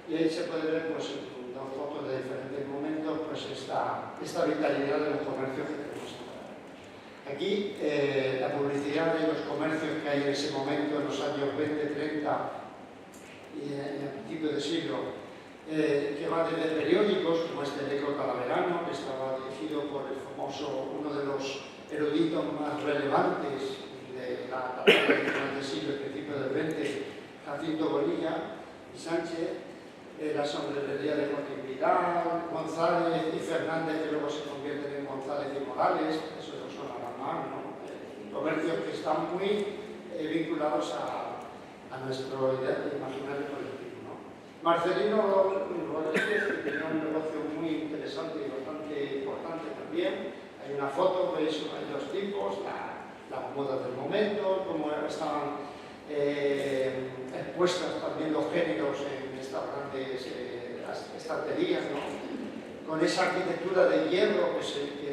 y ahí se puede ver pues, en dos fotos de diferentes momentos pues, esta vitalidad de los comercios que tenemos ahora. Aquí la publicidad de los comercios que hay en ese momento, en los años 20, 30 y a principios del siglo, que va desde periódicos como este El Eco Talaverano, que estaba dirigido por el famoso, uno de los eruditos más relevantes de la Talavera del siglo, principios del 20, Jacinto Bonilla y Sánchez, la sombrerería de Joaquín Vidal, González y Fernández, que luego se convierten en González y Morales, eso no son nada más, ¿no? Comercios que están muy vinculados a nuestro imaginario colectivo. Marcelino Rodríguez, que tenía un negocio muy interesante y bastante importante también. Hay una foto, veis, hay dos tipos, las modas del momento, cómo estaban expuestas también los géneros en estas grandes estanterías, ¿no? Con esa arquitectura de hierro que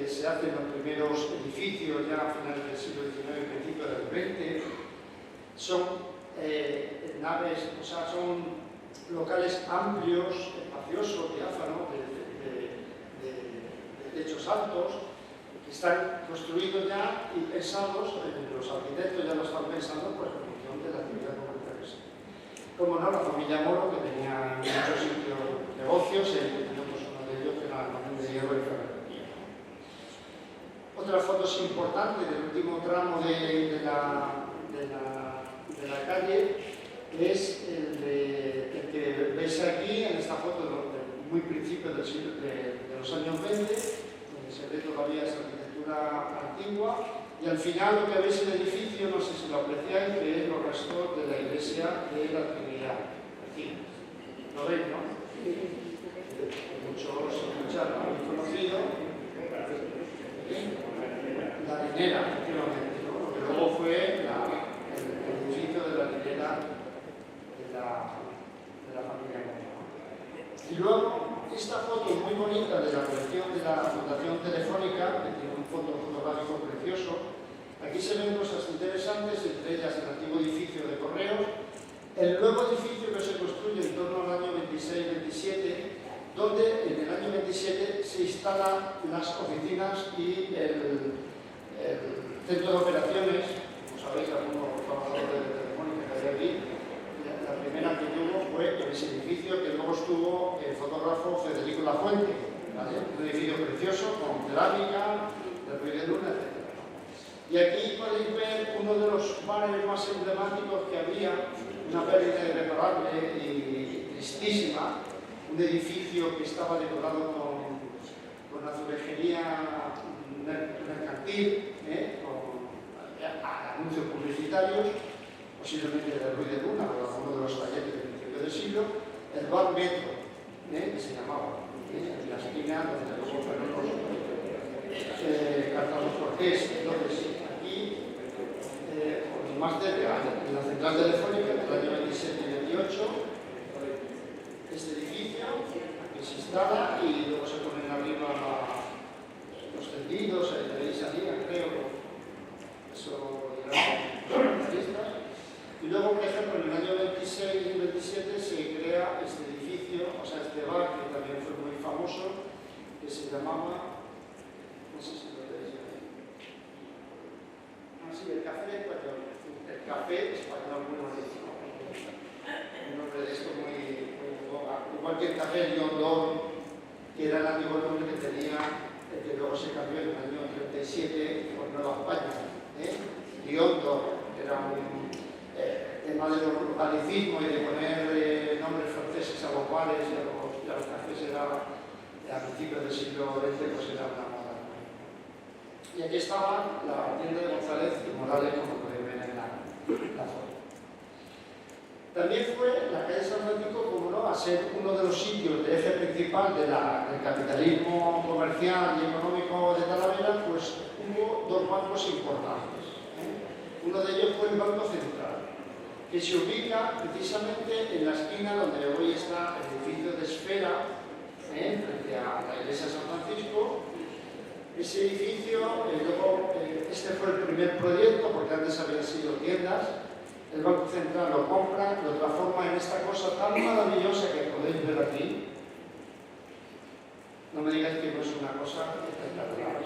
se hace en los primeros edificios ya a finales del siglo XIX y principios del XX. Son naves, o sea, son locales amplios, espaciosos, diáfanos, de techos altos, que están construidos ya y pensados, los arquitectos ya lo están pensando pues, en función de la actividad comercial. Como no, la familia Moro, que tenía muchos sitios negocios, tenemos uno de ellos que era el almacén de hierro y ferretería. Otras fotos importantes del último tramo de la calle es el que veis aquí, en esta foto muy principio de los años 20, donde se ve todavía esa arquitectura antigua, y al final lo que veis en el edificio, no sé si lo apreciáis, que es los restos de la iglesia de la Trinidad. Aquí, ¿lo veis, no? Muchos lo han conocido. La Linera, efectivamente, ¿no? Lo que luego fue el edificio de la Linera de la familia Moro. Y luego, esta foto muy bonita de la colección de la Fundación Telefónica, que tiene un fondo fotográfico precioso. Aquí se ven cosas interesantes, entre ellas el antiguo edificio de correos, el nuevo edificio que se construye en torno al año 26-27, donde en el año 27 se instalan las oficinas y el centro de operaciones. Como sabéis, algunos trabajadores de Telefónica que hay aquí, la primera que tuvo fue en ese edificio, que luego estuvo el fotógrafo Federico Lafuente, ¿vale? Un edificio precioso con cerámica, del Ruiz de Luna, etc. Y aquí podéis ver uno de los bares más emblemáticos que había, una pérdida irreparable y tristísima, un edificio que estaba decorado con azulejería mercantil, con anuncios publicitarios, posiblemente de Ruiz de Luna, o uno de los talleres del principio del siglo, el bar Metro, que se llamaba, en la esquina donde luego fueron Carlos Cortés. Entonces, aquí, más cerca, en la central telefónica, en el año 27 y 28, este edificio que se instala y luego se ponen arriba los tendidos, veis allí, creo, eso eran especialistas. Y luego, por ejemplo, en el año 26 y 27 se crea este edificio, o sea, este bar, que también fue muy famoso, que se llamaba, no sé si lo veis ahí. Ah, sí, el Café Español. El Café Español, muy bonito. Un nombre de esto muy igual que el Café Lyon d'Or, que era el antiguo nombre que tenía, que luego se cambió en el año 37 por Nueva España. Lyon d'Or era un tema de los galicismos y de poner nombres franceses a los bares y a los cafés era, a principios del siglo XX, pues era una moda. Y aquí estaba la tienda de González y Morales, como podéis ver en la foto. También fue la calle San Francisco, como no, a ser uno de los sitios de eje principal del capitalismo comercial y económico de Talavera, pues hubo dos bancos importantes. Uno de ellos fue el Banco Central, que se ubica precisamente en la esquina donde hoy está el edificio de Esfera, frente a la iglesia de San Francisco. Ese edificio, este fue el primer proyecto, porque antes habían sido tiendas. El Banco Central lo compra, lo transforma en esta cosa tan maravillosa que podéis ver aquí. No me digáis que no es una cosa espectacular.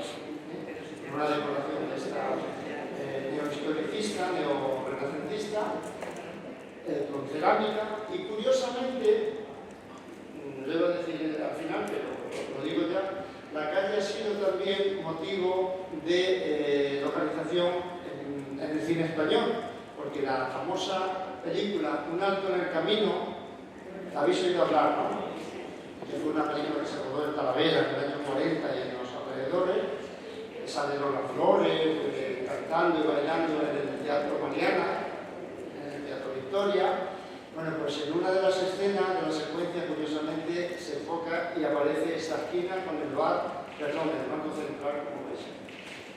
Una decoración de esta neohistoricista, neorrenacentista, con cerámica, y curiosamente, lo iba a decir al final, pero lo digo ya, la calle ha sido también motivo de localización en el cine español, porque la famosa película Un alto en el camino, la habéis oído hablar, ¿no? Que fue una película que se rodó en Talavera en el año 40 y en los alrededores, que sale Lola Flores, cantando y bailando en el Teatro Mariana, en el Teatro Victoria. Bueno, Bueno, pues en una de las escenas de la secuencia, curiosamente, se enfoca y aparece esta esquina con el bar, perdón, el Banco Central, como veis,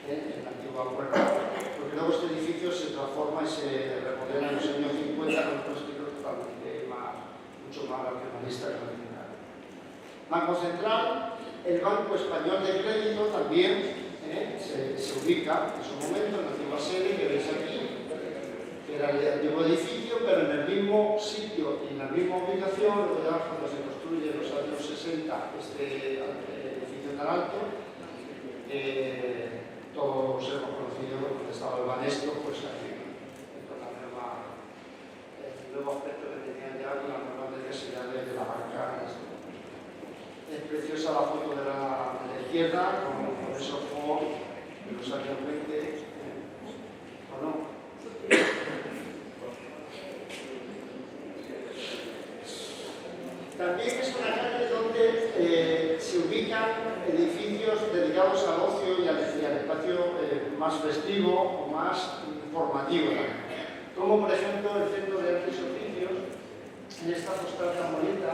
en la antigua puerta. Porque luego este edificio se transforma y se remodela en los años 50 con un estilo totalmente mucho más racionalista que el original. Banco Central, el Banco Español de Crédito también se ubica en su momento en la antigua sede que veis aquí. Era el antiguo edificio, pero en el mismo sitio y en la misma ubicación, luego ya cuando se construye en los años 60 este edificio tan alto, todos hemos conocido donde estaba el Banesto, pues aquí, con el nuevo aspecto que tenía ya con las nuevas necesidades de la banca. Es preciosa la foto de la izquierda, con esos Ford de los años 20, ¿o no? También es una calle donde se ubican edificios dedicados al ocio y al espacio más festivo o más formativo, como por ejemplo el Centro de Artes y Oficios en esta postal tan bonita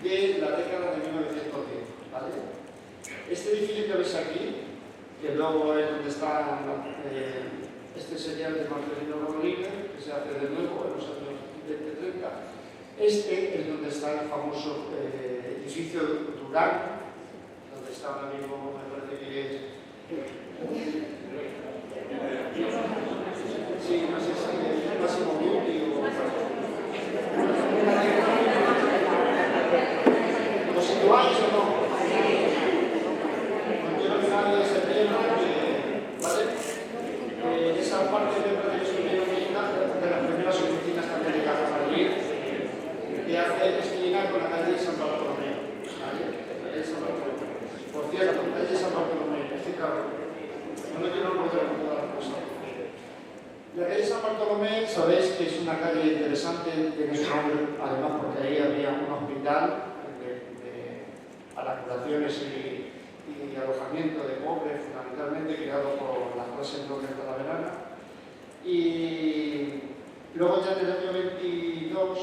de la década de 1910. ¿Vale? Este edificio que veis aquí, que luego es donde está, este sería el de Marcelino Rodríguez, que se hace de nuevo en los años 20-30. Este es donde está el famoso edificio Durán, donde está ahora mismo, me parece que es... Sí, no sé si es Máximo Beauty o... ¿Lo situáis o no? No quiero que nadie se pierda, ¿vale? Esa parte me parece que es una de las primeras oficinas también de Casa Madrid, que hace esquina con la calle de San Bartolomé. Por cierto, la calle de San Bartolomé, no me quiero olvidar de todas las cosas. La calle de San Bartolomé, sabéis que es una calle interesante, tiene su nombre, además porque ahí había un hospital para curaciones y alojamiento de pobres, fundamentalmente creado por las clases nobles de la verana. Y luego ya en el año 22,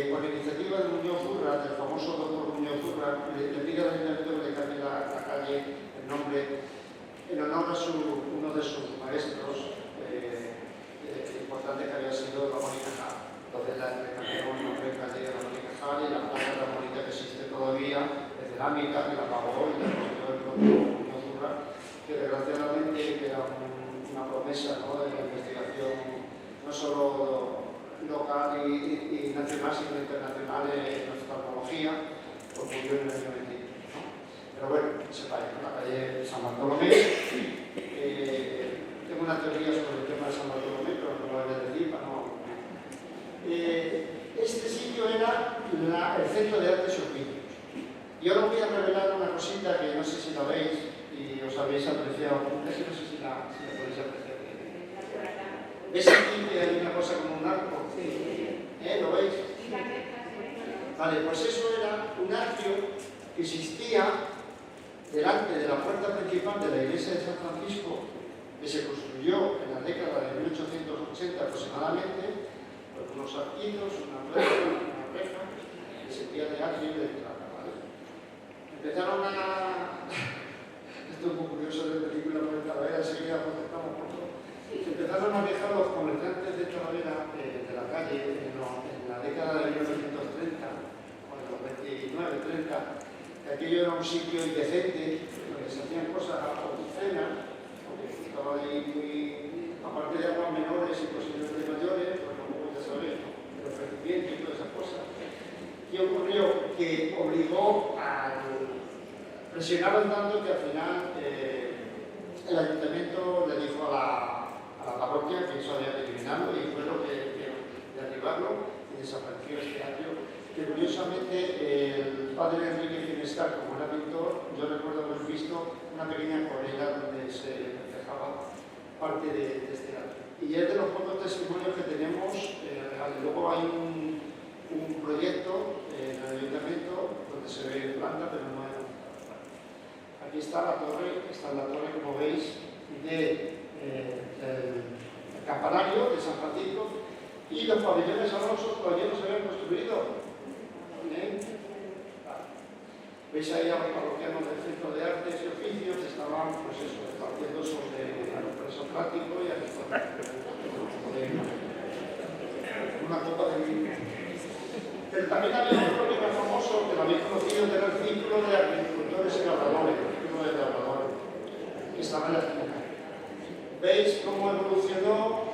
por iniciativa de Muñoz Urra, del famoso doctor Muñoz Urra, le pide al ayuntamiento que le cambie la calle el nombre en honor a uno de sus maestros importante que había sido Ramón y Cajal. Entonces le cambió el nombre de calle de Ramón y Cajal y la plaza Ramón que existe todavía de cerámica, que la pagó y la construyó el doctor Muñoz Urra, que desgraciadamente era una promesa, ¿no?, de la investigación no solo local y nacional, sino internacional en nuestra tecnología, pues murió en el año 20. Pero bueno, sepáis, la calle San Bartolomé. Tengo una teoría sobre el tema de San Bartolomé, pero no lo voy a decir para no. Este sitio era el Centro de Artes y Oficios. Y ahora os voy a revelar una cosita que no sé si la veis y os habéis apreciado. No sé si la podéis apreciar. ¿Ves aquí que hay una cosa como un arco? ¿Lo veis? Vale, pues eso era un atrio que existía delante de la puerta principal de la iglesia de San Francisco, que se construyó en la década de 1880 aproximadamente, con unos arquillos, una reja, que servía de atrio y de entrada. ¿Vale? Empezaron a... Esto es muy curioso de película, porque Talavera enseguida protestamos por todo. Empezaron a viajar los comerciantes de Talavera, de la calle, en la década de 1930, o en los 29-30, que aquello era un sitio indecente, donde se hacían cosas obscenas, porque estaba ahí muy, aparte de aguas menores y posibles de mayores, pues como ya sabéis, el ofrecimiento y todas esas cosas. ¿Qué ocurrió? Que obligó a... Presionaron tanto que al final el ayuntamiento le dijo a la parroquia que eso había que eliminarlo y fue lo que derribarlo y desapareció este atrio, que curiosamente el padre Enrique Ginestar, como era pintor, yo recuerdo haber visto una pequeña acuarela donde se reflejaba parte de este atrio. Y es de los pocos testimonios que tenemos reales. Luego hay un proyecto en el ayuntamiento donde se ve planta, pero no hay. Aquí está la torre, como veis, del campanario de San Francisco, Y los pabellones Alonso todavía no se habían construido. Veis ahí a los parroquianos del Centro de Artes y Oficios, estaban, pues eso, partiendo sobre el preso práctico y una copa de vino. Pero también había otro que era famoso, que lo habéis conocido, que era el Círculo de Agricultores y Labradores, el Círculo de Labradores, que estaba en la esquina. ¿Veis cómo evolucionó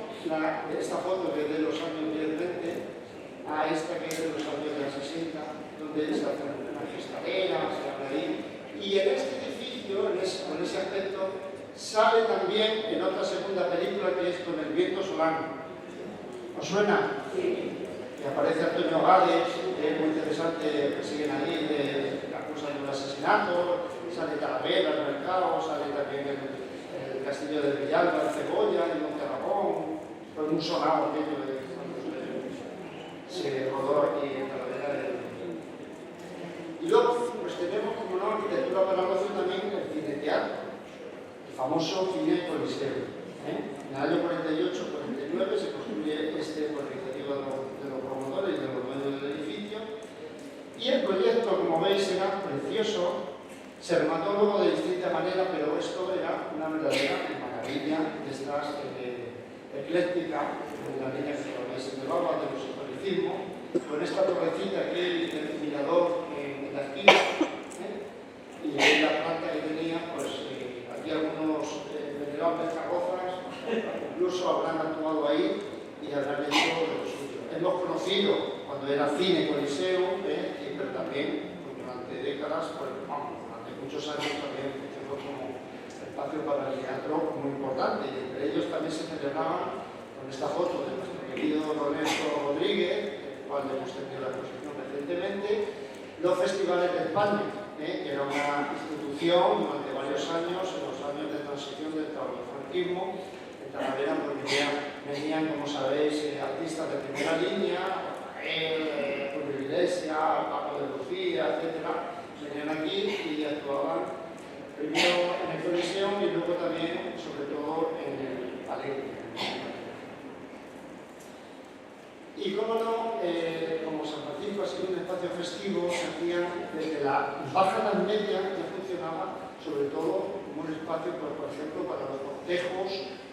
esta foto que es de los años 10-20 a esta que es de los años 60, donde se hacen unas cristaleras, se habla ahí? Y en este edificio, en ese aspecto, sale también en otra segunda película que es Con el viento solano. ¿Os suena? Sí. Y aparece Antonio Gades, que es muy interesante, que siguen ahí, de la cosa de un asesinato, sale Talavera, el mercado, sale también el castillo de Villalba, el Cebolla, el Monte Aragón, fue un sonado aquello de cuando se rodó aquí en Talavera. Y luego, pues tenemos como una arquitectura para el ocio también el cine teatro, el famoso cine coliseo. En el año 48-49 se construye por iniciativa de los promotores y de los dueños del edificio, y el proyecto, como veis, era precioso, se remató luego de distinta manera, pero esto era una verdadera maravilla de estas ecléctica, de la línea que todavía se llevaba de los historicismo, con esta torrecita aquí del mirador en la esquina, y en la planta que tenía, pues aquí algunos venerables carrozas incluso habrán actuado ahí y habrán hecho lo suyo. Hemos conocido cuando era cine coliseo, pero también pues, durante décadas, pues, durante muchos años también funcionó como espacio para el teatro muy importante, y entre ellos también se celebraban, con esta foto de nuestro querido Ernesto Rodríguez, el cual hemos tenido la exposición recientemente, los festivales de España, que era una institución durante varios años, en los años de transición del franquismo. En Talavera pues, venían, como sabéis, artistas de primera línea, Julio Iglesias, Paco de Lucía, etc. Venían aquí y actuaban primero en el Coliseo y luego también, sobre todo, en el Palais. Y cómo no, como San Francisco ha sido un espacio festivo, se hacían desde la Baja Edad Media, ya funcionaba sobre todo como un espacio, pues, por ejemplo, para los cortejos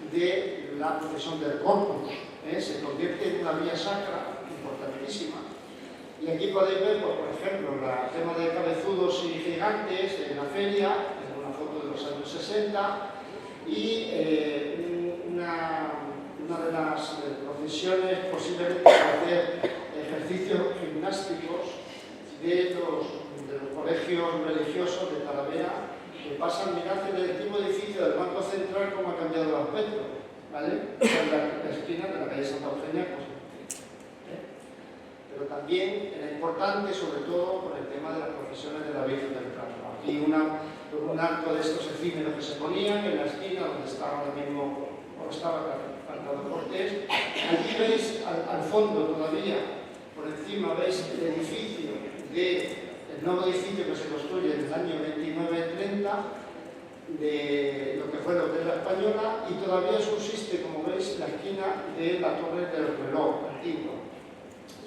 de la procesión del Corpus. Se convierte en una vía sacra importantísima. Y aquí podéis ver, pues, por ejemplo, el tema de cabezudos y gigantes en la feria, en una foto de los años 60, y una de las procesiones posiblemente para hacer ejercicios gimnásticos de los colegios religiosos de Talavera, que pasan, mirad en el antiguo edificio del Banco Central cómo ha cambiado el aspecto, ¿vale? En la esquina de la calle Santa Eugenia, pues, pero también era importante, sobre todo, con el tema de las procesiones de la Virgen del Prado. Aquí un arco de estos efímeros que se ponían en la esquina donde estaba ahora mismo, o estaba cantado Cortés. Allí veis, al fondo todavía, por encima veis el edificio el nuevo edificio que se construye en el año 29-30 de lo que fue la Hotel Española, y todavía subsiste, como veis, la esquina de la Torre del Reloj antigua.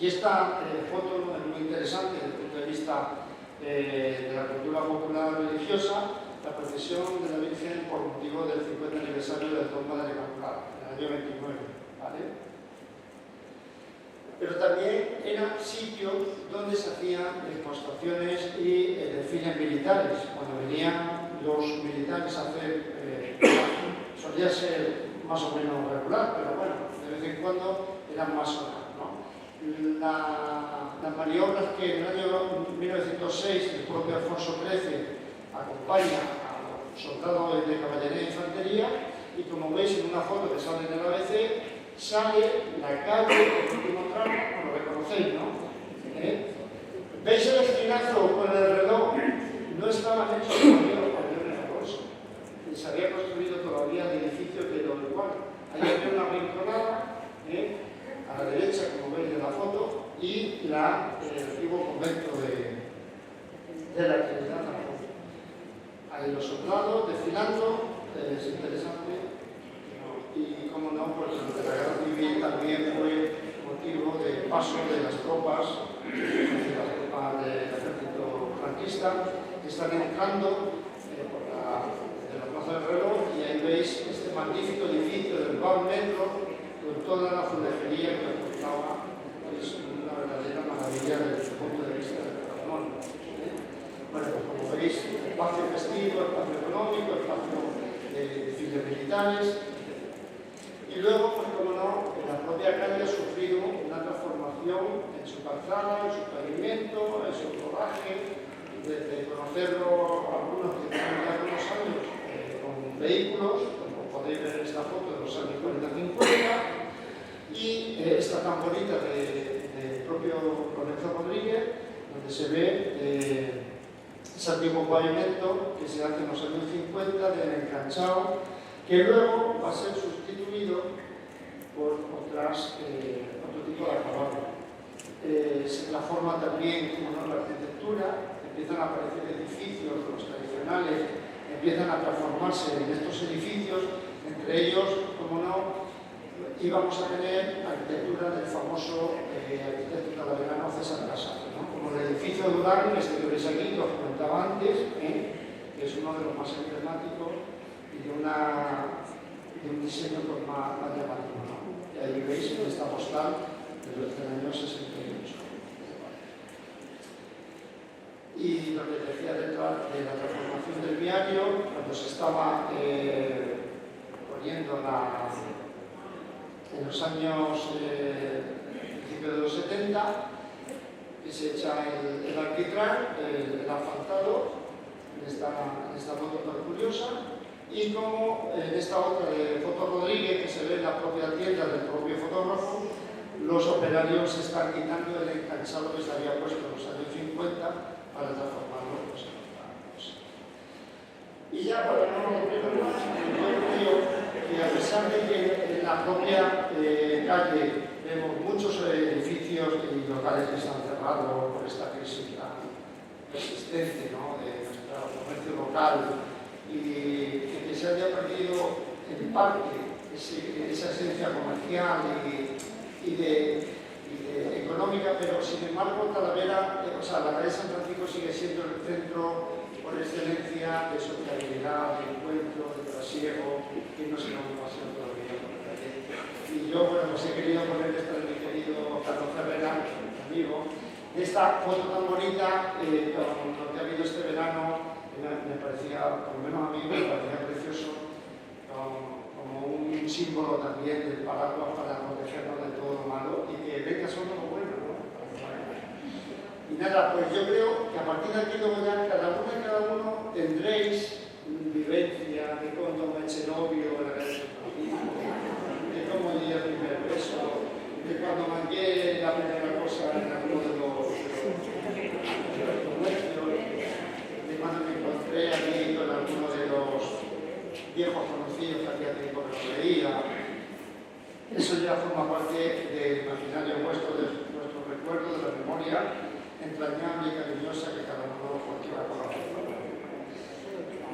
Y esta foto es muy interesante desde el punto de vista de la cultura popular religiosa, la procesión de la Virgen por motivo del 50 aniversario del Dogma de la Inmaculada, en el año 29, ¿vale? Pero también era sitio donde se hacían demostraciones y desfiles militares. Cuando venían los militares a hacer, solía ser más o menos regular, pero bueno, de vez en cuando eran más horas, ¿no? Las maniobras que en el año 1906 el propio Alfonso XIII acompaña a los soldados de caballería e infantería, y como veis en una foto que sale en el ABC, sale la calle del último tramo, como lo reconocéis, ¿no? ¿Veis el esquinazo con el reloj? No estaban hechos todavía los pabellones de bolsa. Se había construido todavía el edificio que lo igual. Ahí había una rinconada, a la derecha, como veis de la foto, y el antiguo convento de la Trinidad. Ahí los soldados desfilando, es interesante. Y como no, pues durante la Guerra Civil también fue motivo del paso de las tropas del ejército franquista, que están entrando de la Plaza del Reloj, y ahí veis este magnífico edificio del Bar Metro con toda la azulejería que aportaba. Es una verdadera maravilla desde el punto de vista del patrimonio. Bueno, pues como veis, espacio festivo, espacio económico, espacio de desfiles militares. Y luego, pues como no, la propia calle ha sufrido una transformación en su calzada, en su pavimento, en su rodaje, desde conocerlo algunos que tienen ya algunos años con vehículos, como podéis ver en esta foto de los años 40-50, y esta tan bonita del propio Lorenzo Rodríguez, donde se ve ese antiguo pavimento que se hace en los años 50 del enganchado, que luego va a ser sustituido por otro tipo de acabado. Se transforma también, como no, la arquitectura, empiezan a aparecer edificios, los tradicionales, empiezan a transformarse en estos edificios, entre ellos, como no, íbamos a tener arquitectura del famoso arquitecto talaverano César Casado, ¿no? Como el edificio Durán, este que veis aquí, que os comentaba antes, que es uno de los más emblemáticos y de un diseño pues, más llamativo, ¿no? Y ahí veis en esta postal del año 68. Y lo que decía de la transformación del viario, cuando se estaba poniendo en los años principios de los 70, que se echa el alquitrán, el asfaltado, en esta foto tan curiosa, y como en esta otra de Foto Rodríguez, que se ve en la propia tienda del propio fotógrafo, los operarios están quitando el enganchado que se había puesto en los años 50 para transformarlo pues, en otra cosa. Y ya para no repetir más, yo creo que a pesar de que en la propia calle vemos muchos edificios y locales que se han cerrado por esta crisis tan persistente, ¿no?, de nuestro comercio local, y que se haya perdido en parte esa esencia comercial y económica, pero sin embargo Talavera, la calle San Francisco sigue siendo el centro por excelencia de sociabilidad, de encuentro, de trasiego, y no se nos pasa todavía por la calle. Y yo, bueno, pues he querido poner esta de mi querido Carlos Ferrera, amigo, de esta foto tan bonita con lo que ha habido este verano. Me parecía, por lo menos a mí, me parecía precioso, como un símbolo también del paraguas para protegernos de todo lo malo y que venga solo lo bueno, ¿no? Y nada, pues yo creo que a partir de aquí luego ya cada uno tendréis vivencia de cuando me eché novio, de cómo di el primer beso, de cuando mangué la primera cosa en alguno de los comercios, de cuando me encontré aquí con alguno de los viejos conocidos que hacía tiempo que lo veía. Eso ya forma parte del imaginario vuestro, de nuestro recuerdo, de la memoria entrañable y cariñosa que cada uno cualquiera conoce.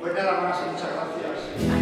Pues nada más, muchas gracias.